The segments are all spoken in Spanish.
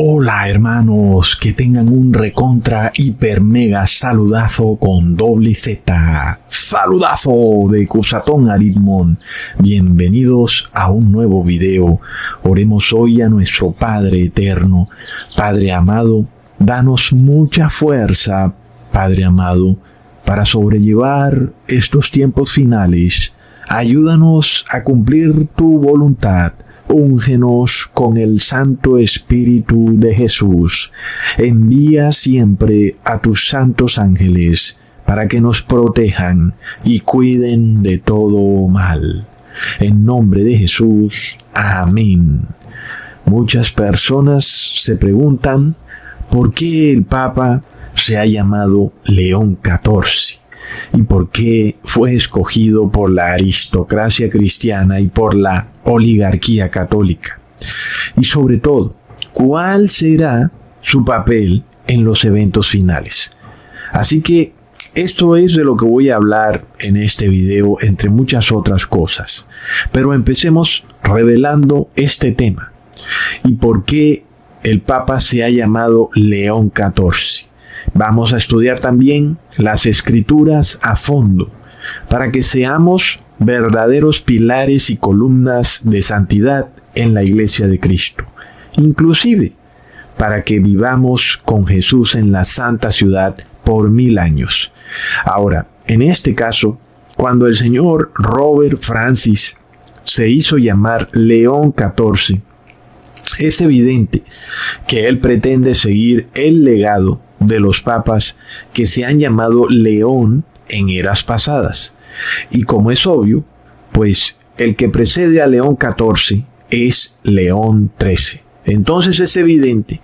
Hola hermanos, que tengan un recontra hiper mega saludazo con doble Z. Saludazo de Cusatón Aritmon. Bienvenidos a un nuevo video. Oremos hoy a nuestro Padre eterno. Padre amado, danos mucha fuerza, Padre amado, para sobrellevar estos tiempos finales. Ayúdanos a cumplir tu voluntad. Úngenos con el Santo Espíritu de Jesús. Envía siempre a tus santos ángeles para que nos protejan y cuiden de todo mal. En nombre de Jesús. Amén. Muchas personas se preguntan por qué el Papa se ha llamado León XIV. ¿Y por qué fue escogido por la aristocracia cristiana y por la oligarquía católica? Y sobre todo, ¿cuál será su papel en los eventos finales? Así que esto es de lo que voy a hablar en este video, entre muchas otras cosas. Pero empecemos revelando este tema. ¿Y por qué el Papa se ha llamado León XIV? Vamos a estudiar también las Escrituras a fondo, para que seamos verdaderos pilares y columnas de santidad en la Iglesia de Cristo. Inclusive, para que vivamos con Jesús en la santa ciudad por 1000 años. Ahora, en este caso, cuando el señor Robert Francis se hizo llamar León XIV, es evidente que él pretende seguir el legado de los papas que se han llamado León en eras pasadas. Y como es obvio, pues el que precede a León XIV es León XIII. Entonces es evidente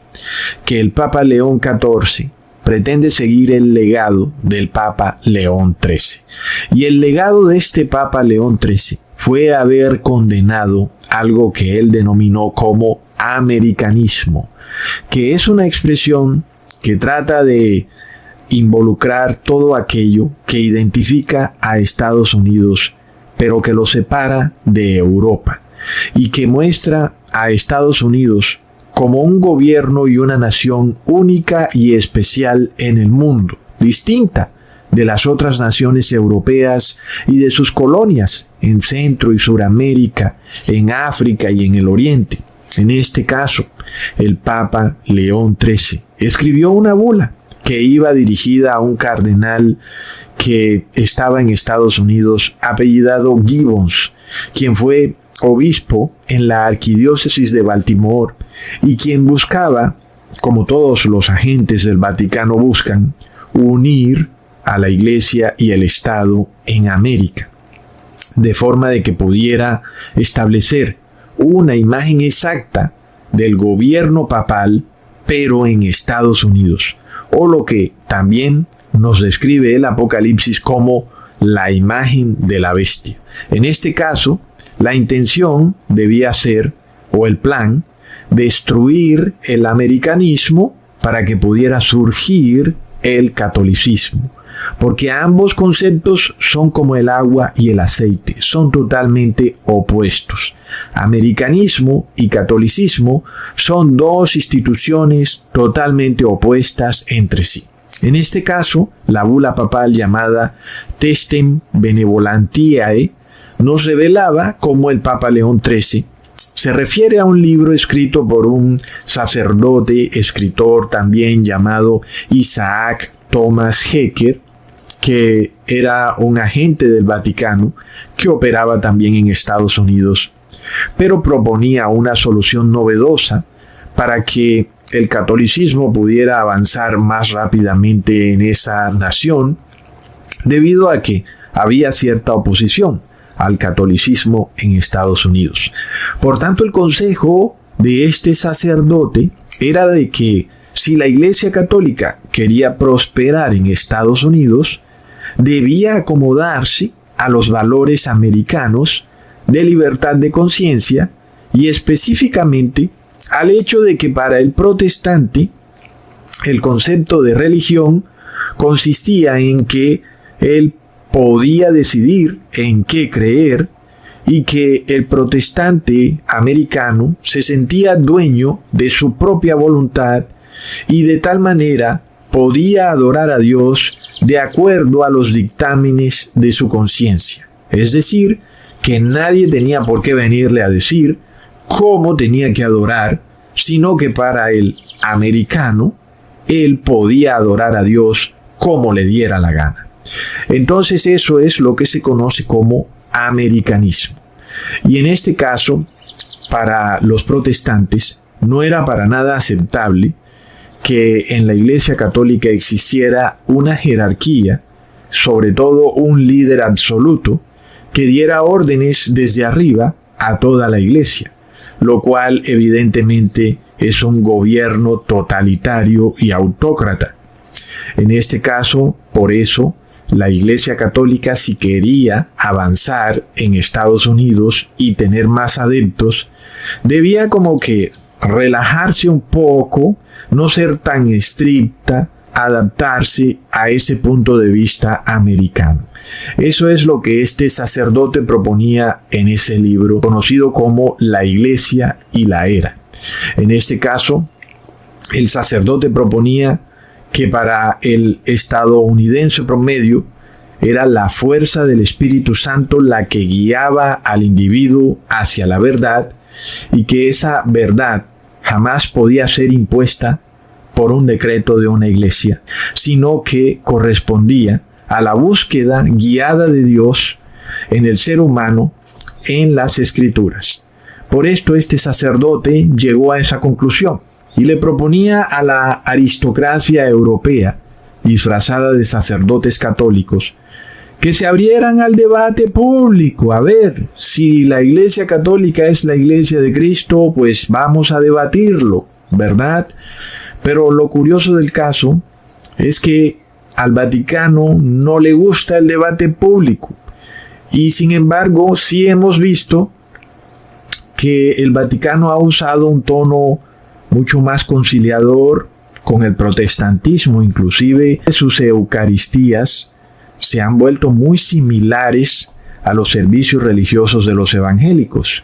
que el Papa León XIV pretende seguir el legado del Papa León XIII. Y el legado de este Papa León XIII fue haber condenado algo que él denominó como americanismo, que es una expresión que trata de involucrar todo aquello que identifica a Estados Unidos, pero que lo separa de Europa, y que muestra a Estados Unidos como un gobierno y una nación única y especial en el mundo, distinta de las otras naciones europeas y de sus colonias en Centro y Suramérica, en África y en el Oriente. En este caso, el Papa León XIII escribió una bula que iba dirigida a un cardenal que estaba en Estados Unidos, apellidado Gibbons, quien fue obispo en la arquidiócesis de Baltimore y quien buscaba, como todos los agentes del Vaticano buscan, unir a la Iglesia y el Estado en América, de forma de que pudiera establecer una imagen exacta del gobierno papal, pero en Estados Unidos, o lo que también nos describe el Apocalipsis como la imagen de la bestia. En este caso, la intención debía ser, o el plan, destruir el americanismo para que pudiera surgir el catolicismo. Porque ambos conceptos son como el agua y el aceite, son totalmente opuestos. Americanismo y catolicismo son dos instituciones totalmente opuestas entre sí. En este caso, la bula papal llamada Testem Benevolentiae nos revelaba cómo el Papa León XIII se refiere a un libro escrito por un sacerdote, escritor también llamado Isaac Thomas Hecker, que era un agente del Vaticano que operaba también en Estados Unidos, pero proponía una solución novedosa para que el catolicismo pudiera avanzar más rápidamente en esa nación, debido a que había cierta oposición al catolicismo en Estados Unidos. Por tanto, el consejo de este sacerdote era de que si la Iglesia Católica quería prosperar en Estados Unidos, debía acomodarse a los valores americanos de libertad de conciencia y específicamente al hecho de que para el protestante el concepto de religión consistía en que él podía decidir en qué creer y que el protestante americano se sentía dueño de su propia voluntad y de tal manera podía adorar a Dios de acuerdo a los dictámenes de su conciencia. Es decir, que nadie tenía por qué venirle a decir cómo tenía que adorar, sino que para el americano, él podía adorar a Dios como le diera la gana. Entonces eso es lo que se conoce como americanismo. Y en este caso, para los protestantes, no era para nada aceptable que en la Iglesia Católica existiera una jerarquía, sobre todo un líder absoluto, que diera órdenes desde arriba a toda la Iglesia, lo cual evidentemente es un gobierno totalitario y autócrata. En este caso, por eso, la Iglesia Católica, si quería avanzar en Estados Unidos y tener más adeptos, debía como que relajarse un poco, no ser tan estricta, adaptarse a ese punto de vista americano. Eso es lo que este sacerdote proponía en ese libro, conocido como La Iglesia y la Era. En este caso, el sacerdote proponía que para el estadounidense promedio era la fuerza del Espíritu Santo la que guiaba al individuo hacia la verdad y que esa verdad jamás podía ser impuesta por un decreto de una iglesia, sino que correspondía a la búsqueda guiada de Dios en el ser humano en las Escrituras. Por esto este sacerdote llegó a esa conclusión y le proponía a la aristocracia europea, disfrazada de sacerdotes católicos, que se abrieran al debate público. A ver, si la Iglesia Católica es la Iglesia de Cristo, pues vamos a debatirlo, ¿verdad? Pero lo curioso del caso es que al Vaticano no le gusta el debate público. Y sin embargo, sí hemos visto que el Vaticano ha usado un tono mucho más conciliador con el protestantismo. Inclusive sus eucaristías se han vuelto muy similares a los servicios religiosos de los evangélicos.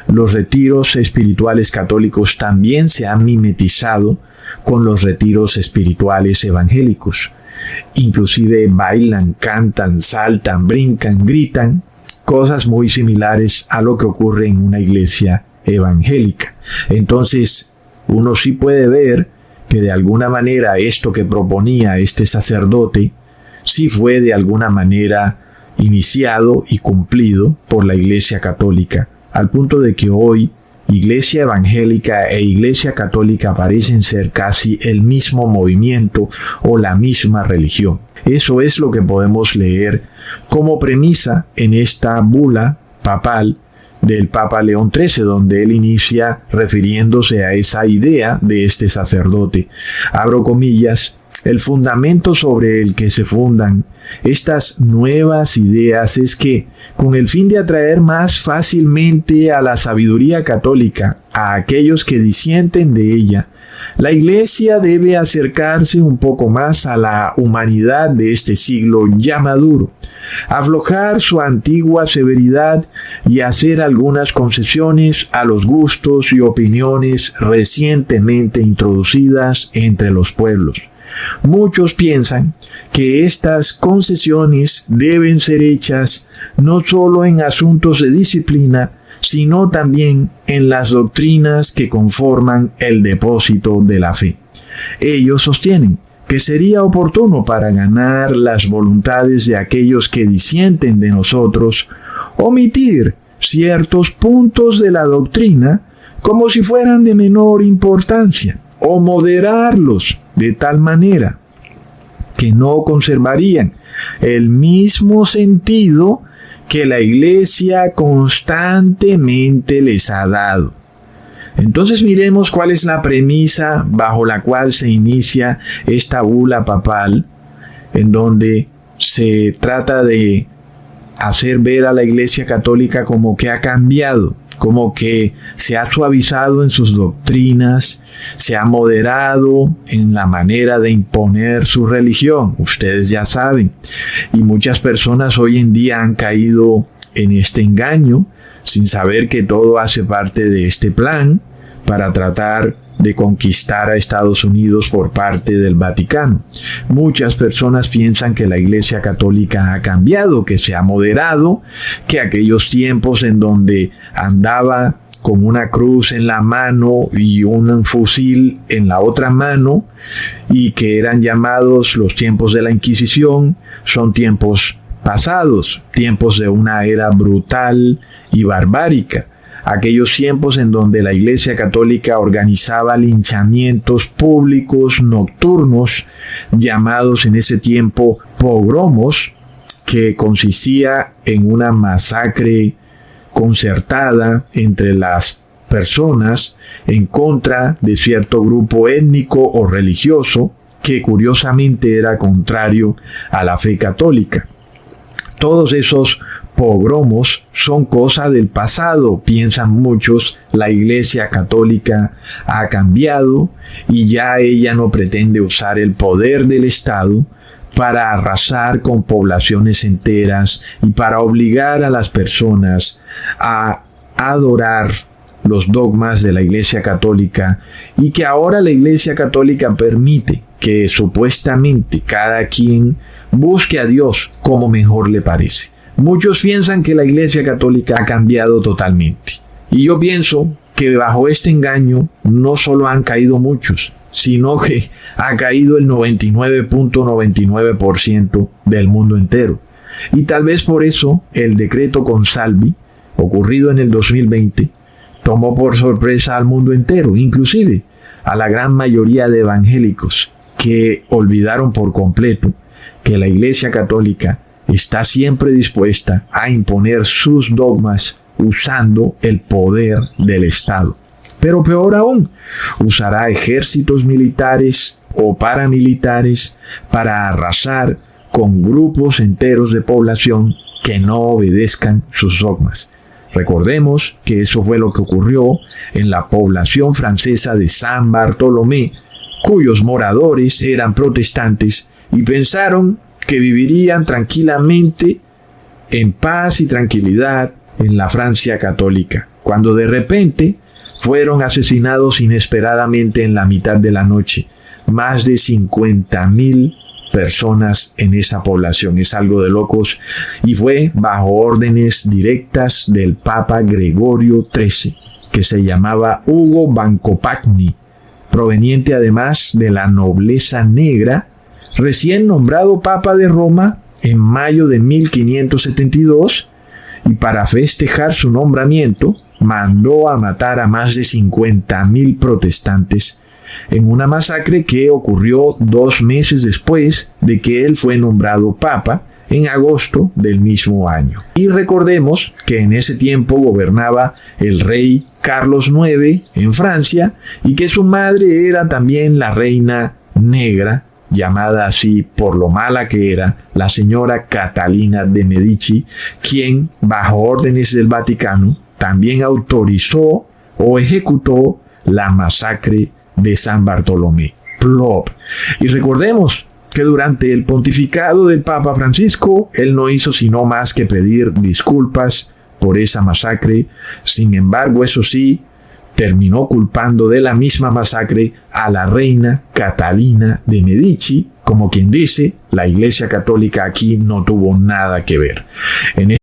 Los retiros espirituales católicos también se han mimetizado con los retiros espirituales evangélicos. Inclusive bailan, cantan, saltan, brincan, gritan, cosas muy similares a lo que ocurre en una iglesia evangélica. Entonces, uno sí puede ver que de alguna manera esto que proponía este sacerdote sí fue de alguna manera iniciado y cumplido por la Iglesia Católica, al punto de que hoy Iglesia Evangélica e Iglesia Católica parecen ser casi el mismo movimiento o la misma religión. Eso es lo que podemos leer como premisa en esta bula papal del Papa León XIII, donde él inicia refiriéndose a esa idea de este sacerdote. Abro comillas: el fundamento sobre el que se fundan estas nuevas ideas es que, con el fin de atraer más fácilmente a la sabiduría católica a aquellos que disienten de ella, la Iglesia debe acercarse un poco más a la humanidad de este siglo ya maduro, aflojar su antigua severidad y hacer algunas concesiones a los gustos y opiniones recientemente introducidas entre los pueblos. Muchos piensan que estas concesiones deben ser hechas no solo en asuntos de disciplina, sino también en las doctrinas que conforman el depósito de la fe. Ellos sostienen que sería oportuno para ganar las voluntades de aquellos que disienten de nosotros, omitir ciertos puntos de la doctrina como si fueran de menor importancia, o moderarlos de tal manera que no conservarían el mismo sentido que la Iglesia constantemente les ha dado. Entonces miremos cuál es la premisa bajo la cual se inicia esta bula papal, en donde se trata de hacer ver a la Iglesia Católica como que ha cambiado, como que se ha suavizado en sus doctrinas, se ha moderado en la manera de imponer su religión. Ustedes ya saben. Y muchas personas hoy en día han caído en este engaño, sin saber que todo hace parte de este plan para tratar de conquistar a Estados Unidos por parte del Vaticano. Muchas personas piensan que la Iglesia Católica ha cambiado, que se ha moderado, que aquellos tiempos en donde andaba con una cruz en la mano y un fusil en la otra mano, y que eran llamados los tiempos de la Inquisición, son tiempos pasados, tiempos de una era brutal y barbárica. Aquellos tiempos en donde la Iglesia Católica organizaba linchamientos públicos nocturnos, llamados en ese tiempo pogromos, que consistía en una masacre concertada entre las personas en contra de cierto grupo étnico o religioso que curiosamente era contrario a la fe católica. Todos esos pogromos son cosa del pasado, piensan muchos. La Iglesia Católica ha cambiado y ya ella no pretende usar el poder del Estado para arrasar con poblaciones enteras y para obligar a las personas a adorar los dogmas de la Iglesia Católica, y que ahora la Iglesia Católica permite que supuestamente cada quien busque a Dios como mejor le parece. Muchos piensan que la Iglesia Católica ha cambiado totalmente. Y yo pienso que bajo este engaño no solo han caído muchos, sino que ha caído el 99.99% del mundo entero. Y tal vez por eso el decreto Consalvi, ocurrido en el 2020, tomó por sorpresa al mundo entero, inclusive a la gran mayoría de evangélicos, que olvidaron por completo que la Iglesia Católica está siempre dispuesta a imponer sus dogmas usando el poder del Estado. Pero peor aún, usará ejércitos militares o paramilitares para arrasar con grupos enteros de población que no obedezcan sus dogmas. Recordemos que eso fue lo que ocurrió en la población francesa de San Bartolomé, cuyos moradores eran protestantes y pensaron que vivirían tranquilamente, en paz y tranquilidad, en la Francia católica, cuando de repente fueron asesinados inesperadamente en la mitad de la noche. Más de 50,000 personas en esa población. Es algo de locos, y fue bajo órdenes directas del Papa Gregorio XIII, que se llamaba Ugo Bancopagni, proveniente además de la nobleza negra, recién nombrado Papa de Roma en mayo de 1572, y para festejar su nombramiento mandó a matar a más de 50,000 protestantes en una masacre que ocurrió 2 meses después de que él fue nombrado Papa, en agosto del mismo año. Y recordemos que en ese tiempo gobernaba el rey Carlos IX en Francia, y que su madre era también la reina negra, llamada así por lo mala que era, la señora Catalina de Medici, quien, bajo órdenes del Vaticano, también autorizó o ejecutó la masacre de San Bartolomé. Plop. Y recordemos que durante el pontificado del Papa Francisco, él no hizo sino más que pedir disculpas por esa masacre. Sin embargo, eso sí, terminó culpando de la misma masacre a la reina Catalina de Medici, como quien dice, la Iglesia Católica aquí no tuvo nada que ver. En